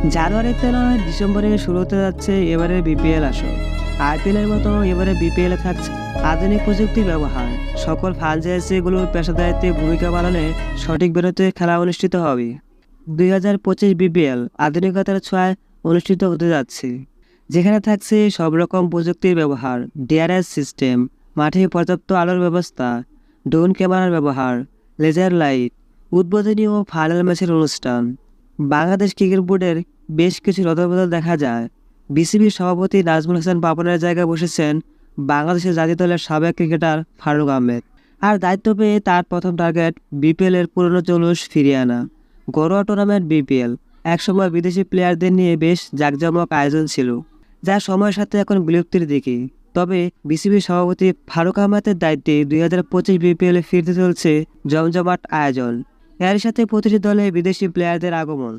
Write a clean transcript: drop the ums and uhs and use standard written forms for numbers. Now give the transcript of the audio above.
জানুয়ারিতে নয় ডিসেম্বরে শুরু হতে যাচ্ছে এবারে বিপিএল আসর। আইপিএলের মতো এবারে বিপিএল থাকছে আধুনিক প্রযুক্তির ব্যবহার। সকল ফ্রাঞ্চাইজিগুলোর পেশাদারিত্বে ভূমিকা পালনে সঠিক বেরোতে খেলা অনুষ্ঠিত হবে। 2025 বিপিএল আধুনিকতার ছোঁয়ায় অনুষ্ঠিত হতে যাচ্ছে, যেখানে থাকছে সব রকম প্রযুক্তির ব্যবহার, ডিআরএস সিস্টেম, মাঠে পর্যাপ্ত আলোর ব্যবস্থা, ড্রোন ক্যামেরার ব্যবহার, লেজার লাইট, উদ্বোধনী ও ফাইনাল ম্যাচের অনুষ্ঠান। বাংলাদেশ ক্রিকেট বোর্ডের বেশ কিছু রদবদল দেখা যায়। বিসিবির সভাপতি নাজমুল হাসান পাপনের জায়গায় বসেছেন বাংলাদেশের জাতীয় দলের সাবেক ক্রিকেটার ফারুক আহমেদ। আর দায়িত্ব পেয়ে তার প্রথম টার্গেট বিপিএলের পুরনো জৌলুস ফিরিয়ে আনা। ঘরোয়া টুর্নামেন্ট বিপিএল একসময় বিদেশি প্লেয়ারদের নিয়ে বেশ জাঁকজমক আয়োজন ছিল, যা সময়ের সাথে এখন বিলুপ্তির দিকে। তবে বিসিবির সভাপতি ফারুক আহমেদের দায়িত্বে 2025 বিপিএলে ফিরতে চলছে জমজমাট আয়োজন। এর সাথে প্রতিটি দলে বিদেশি প্লেয়ারদের আগমন।